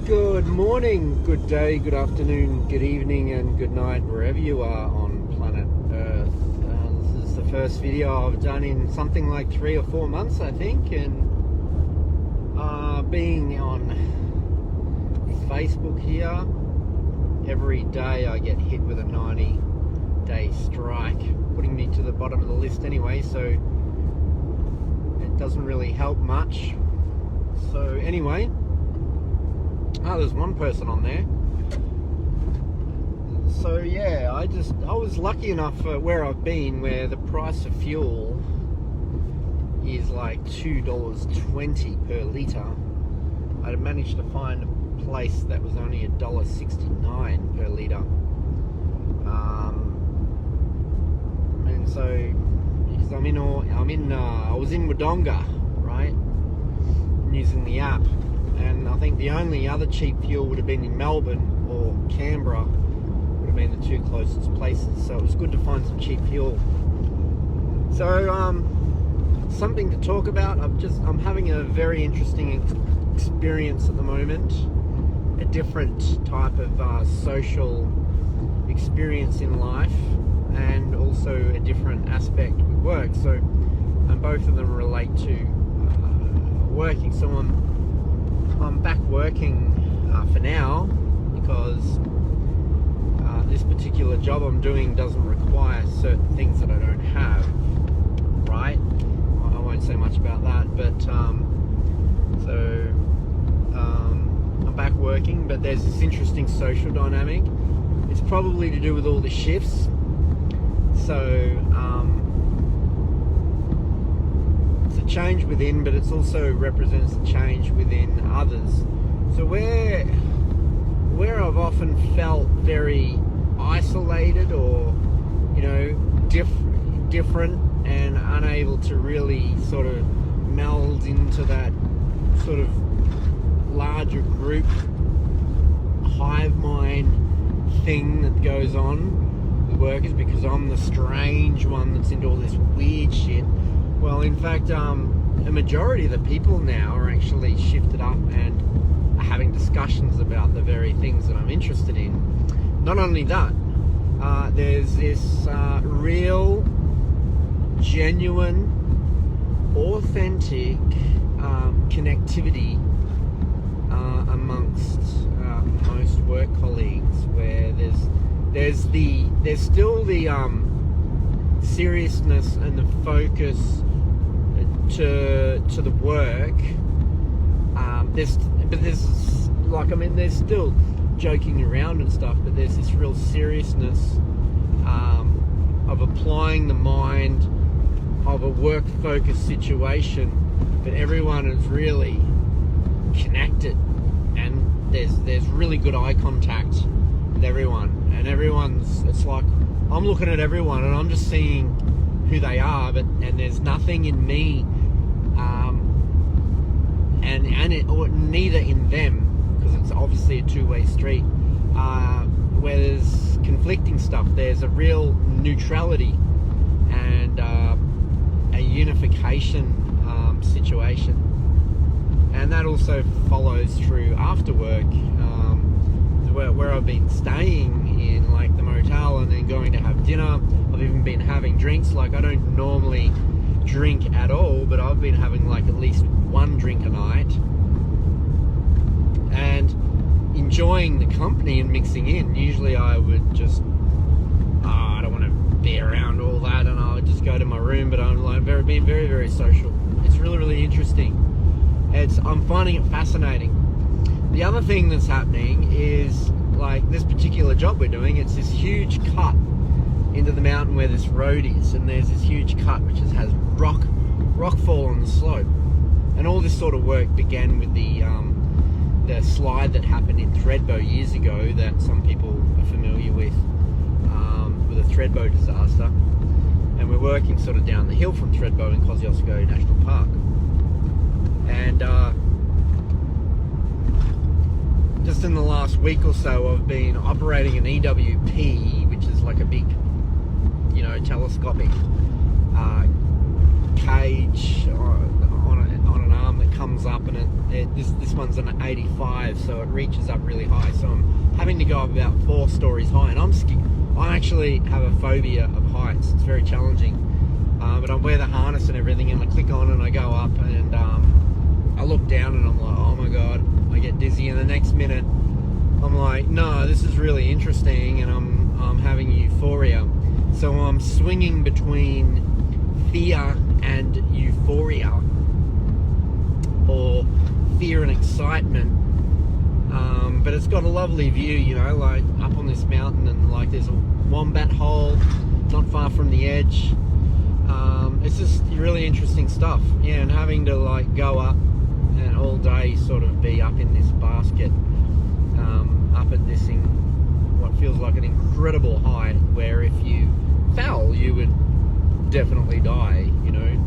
Good morning, good day, good afternoon, good evening, and good night, wherever you are on planet Earth. This is the first video I've done in something like 3 or 4 months, I think, and being on Facebook here, every day I get hit with a 90-day strike, putting me to the bottom of the list anyway, so it doesn't really help much. So anyway, there's one person on there. So yeah, I was lucky enough where I've been, where the price of fuel is like $2.20 per litre. I managed to find a place that was only $1.69 per litre. And so, because I was in Wodonga, right, using the app. And I think the only other cheap fuel would have been in Melbourne or Canberra, would have been the two closest places. So it was good to find some cheap fuel. So something to talk about. I'm having a very interesting experience at the moment. A different type of social experience in life, and also a different aspect with work. So, and both of them relate to working. So I'm back working for now, because this particular job I'm doing doesn't require certain things that I don't have, right? I won't say much about that, but I'm back working, but there's this interesting social dynamic. It's probably to do with all the shifts. So it's a change within, but it also represents a change within others. So where I've often felt very isolated, or different and unable to really sort of meld into that sort of larger group hive mind thing that goes on with workers, because I'm the strange one that's into all this weird shit. Well, in fact, a majority of the people now are actually shifted up and are having discussions about the very things that I'm interested in. Not only that, there's this real, genuine, authentic connectivity amongst most work colleagues, where there's still the seriousness and the focus to the work. There's still joking around and stuff, but there's this real seriousness of applying the mind of a work-focused situation, but everyone is really connected, and there's really good eye contact with everyone, and it's like I'm looking at everyone and I'm just seeing who they are, and there's nothing in me or neither in them, because it's obviously a two-way street, where there's conflicting stuff. There's a real neutrality and a unification situation, and that also follows through after work, where I've been staying in like the motel and then going to have dinner. I've even been having drinks. Like, I don't normally drink at all, but I've been having like at least one drink a night and enjoying the company and mixing in. Usually I would just I don't want to be around all that, and I would just go to my room, but I'm like being very, very social. It's really, really interesting. I'm finding it fascinating. The other thing that's happening is, like, this particular job we're doing, it's this huge cut into the mountain where this road is, and there's this huge cut which has rock fall on the slope. And all this sort of work began with the slide that happened in Thredbo years ago, that some people are familiar with the Thredbo disaster. And we're working sort of down the hill from Thredbo in Kosciuszko National Park. And just in the last week or so, I've been operating an EWP, which is like a big, telescopic cage on an arm that comes up, and this one's an 85, so it reaches up really high. So I'm having to go up about 4 stories high, and I actually have a phobia of heights. It's very challenging, but I wear the harness and everything, and I click on and I go up, and I look down and I'm like, oh my god, I get dizzy, and the next minute I'm like, no, this is really interesting, and I'm having euphoria. So I'm swinging between fear and euphoria, or fear and excitement, but it's got a lovely view, you know, like up on this mountain, and like there's a wombat hole not far from the edge. It's just really interesting stuff, yeah. And having to like go up and all day sort of be up in this basket, up at this what feels like an incredible height, where if you fell you would definitely die, you know.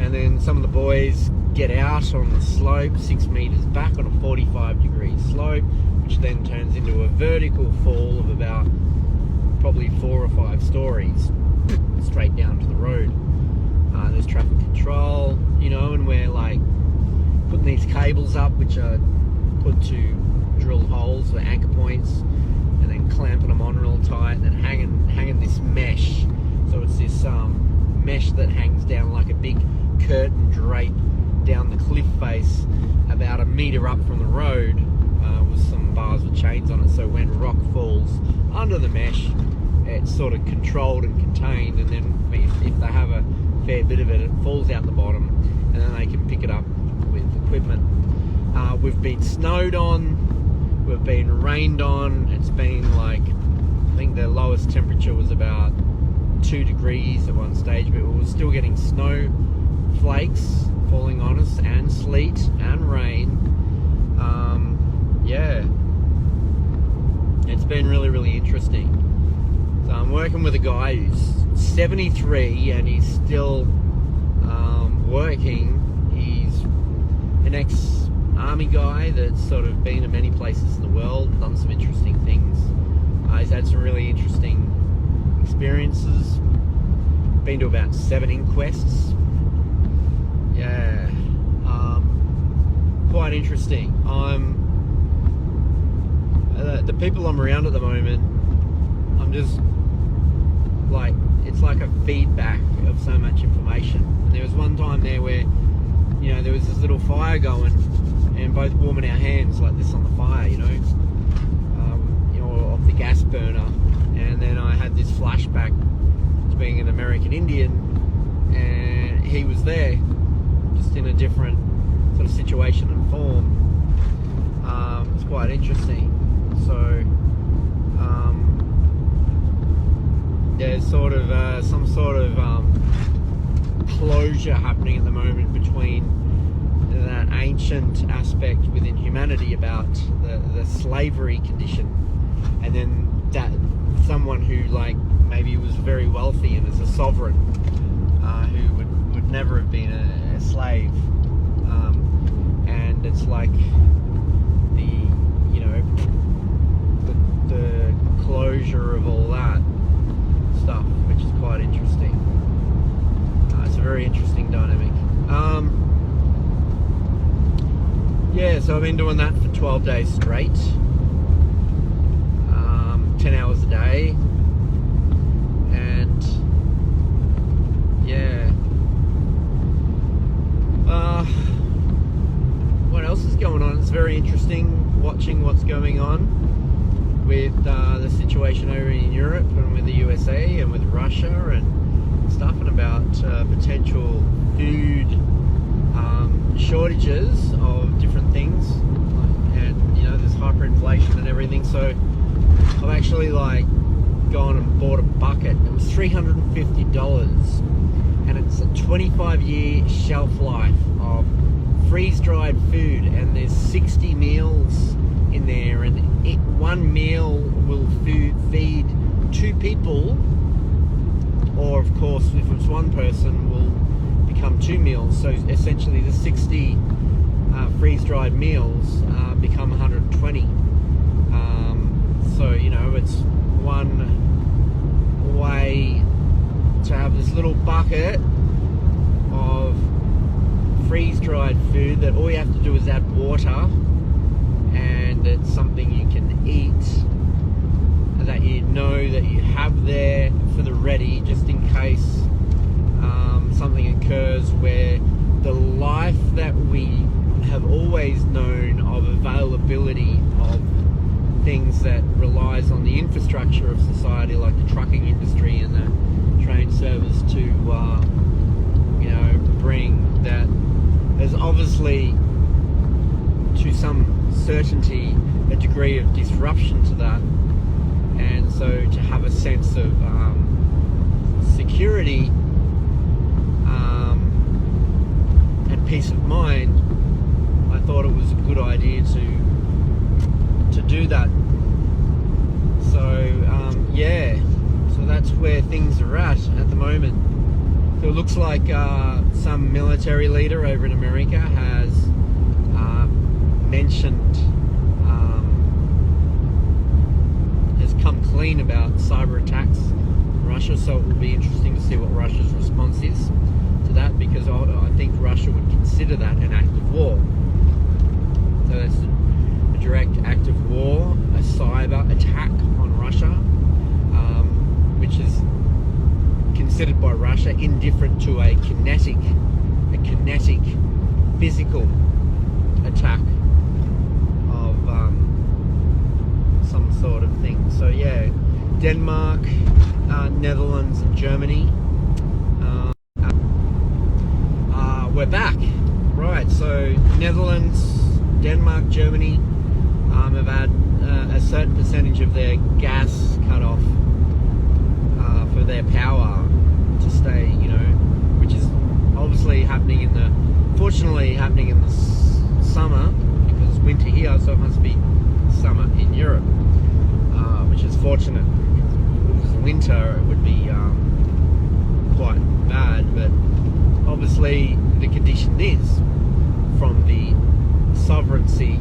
And then some of the boys get out on the slope 6 meters back on a 45-degree slope, which then turns into a vertical fall of about probably 4 or 5 stories straight down to the road. There's traffic control, you know, and we're like putting these cables up, which are put to drill holes or anchor points, and then clamping them on real tight, and then hanging this mesh. So it's this mesh that hangs down like a big curtain drape down the cliff face about a meter up from the road, with some bars with chains on it. So when rock falls under the mesh, it's sort of controlled and contained, and then if they have a fair bit of it, it falls out the bottom, and then they can pick it up with equipment. We've been snowed on, we've been rained on. It's been like, I think the lowest temperature was about 2 degrees at one stage, but we were still getting snow flakes falling on us, and sleet and rain. Yeah, it's been really, really interesting. So I'm working with a guy who's 73 and he's still working. He's an ex-army guy that's sort of been to many places in the world and done some interesting things. He's had some really interesting experiences. Been to about 7 inquests. Yeah, quite interesting. The people I'm around at the moment, I'm just like, it's like a feedback of so much information. And there was one time there where, you know, there was this little fire going, and both warming our hands like this on the fire, you know, off the gas burner. And then I had this flashback to being an American Indian, and he was there, just in a different sort of situation and form. It's quite interesting. So there's sort of some sort of closure happening at the moment between that ancient aspect within humanity about the slavery condition, and then that someone who like maybe was very wealthy and is a sovereign, who would never have been a slave, and it's like the closure of all that stuff, which is quite interesting. It's a very interesting dynamic. Yeah, so I've been doing that for 12 days straight, 10 hours a day, and yeah. What else is going on? It's very interesting watching what's going on with the situation over in Europe and with the USA and with Russia and stuff, and about potential food shortages of different things, and you know, there's hyperinflation and everything. So I've actually like gone and bought a bucket. It was $350, and it's a 25-year shelf life of freeze-dried food, and there's 60 meals in there, and one meal will feed 2 people, or of course if it's one person will become 2 meals. So essentially the 60 freeze-dried meals become 120. So you know, it's one way to have this little bucket of freeze-dried food that all you have to do is add water, and it's something you can eat, that you know that you have there for the ready, just in case something occurs where the life that we have always known of availability of things that relies on the infrastructure of society, like the trucking industry and the train service, to bring that. There's obviously, to some certainty, a degree of disruption to that, and so to have a sense of security and peace of mind, I thought it was a good idea to do that. So yeah, so that's where things are at the moment. So it looks like some military leader over in America has mentioned, has come clean about cyber attacks in Russia, so it will be interesting to see what Russia's response is to that, because I think Russia would consider that an act of war. So that's a direct act of war, a cyber attack on Russia, which is considered by Russia indifferent to a kinetic physical attack of some sort of thing. So yeah, Denmark, Netherlands and Germany, we're back. Right, so Netherlands, Denmark, Germany have had a certain percentage of their gas cut off for their power to stay, which is obviously fortunately happening in the summer, because it's winter here, so it must be summer in Europe, which is fortunate. If it was winter, it would be quite bad, but obviously the condition is, from the sovereignty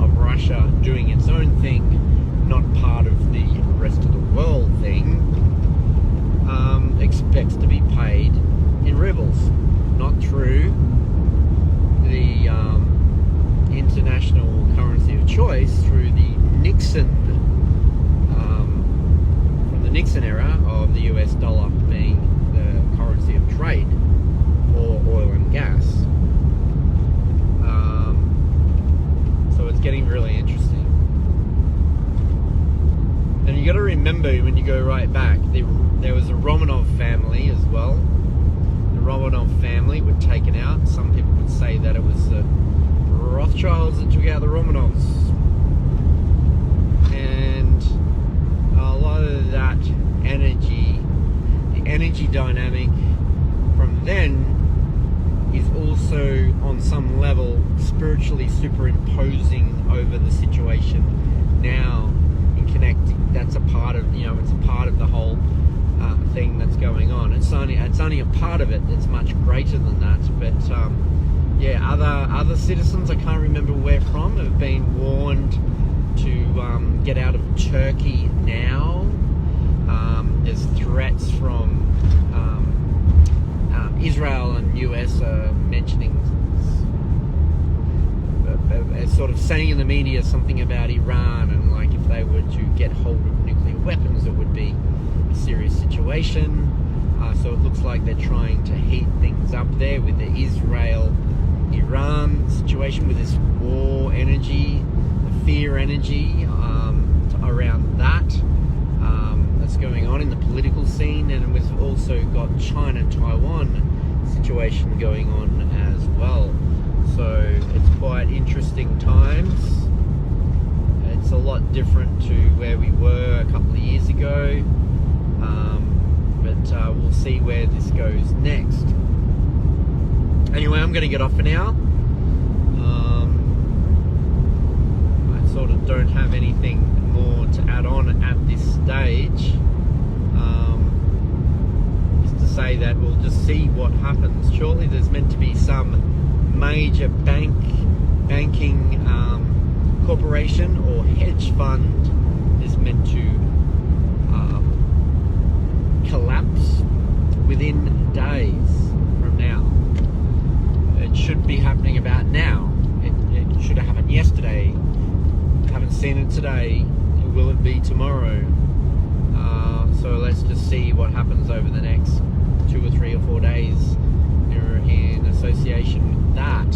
of Russia doing its own thing, not part of the rest of the world thing, expects to be paid in rubles, not through the international currency of choice, through the Nixon, from the Nixon era of the US dollar being the currency of trade for oil and gas. So it's getting really interesting. And you got to remember, when you go right back, there was a Romanov family as well. The Romanov family were taken out. Some people would say that it was the Rothschilds that took out the Romanovs. And a lot of that energy, the energy dynamic from then, is also on some level spiritually superimposing over the situation now, and connecting. That's a part of, it's a part of the whole thing that's going on. It's only a part of it that's much greater than that. But yeah, other citizens, I can't remember where from, have been warned to get out of Turkey now. There's threats from Israel and US are mentioning, sort of saying in the media something about Iran, and like if they were to get hold of nuclear weapons, it would be a serious situation. So it looks like they're trying to heat things up there with the Israel-Iran situation, with this war energy, the fear energy around that. That's going on in the political scene, and we've also got China-Taiwan situation going on as well. So it's quite interesting times. It's a lot different to where we were a couple of years ago, but we'll see where this goes next. Anyway, I'm going to get off for now. I sort of don't have anything more to add on at this stage. Just to say that we'll just see what happens. Shortly there's meant to be some major banking corporation or hedge fund is meant to collapse within days from now. it should be happening about now. It should have happened yesterday. Haven't seen it today. Will it be tomorrow? So let's just see what happens over the next 2 or 3 or 4 days in association with that.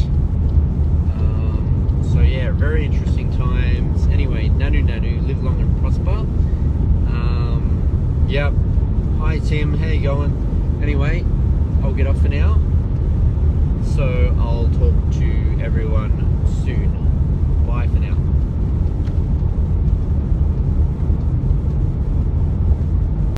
So yeah, very interesting times. Anyway, Nanu, live long and prosper. Yep. Hi Tim, how you going? Anyway, I'll get off for now.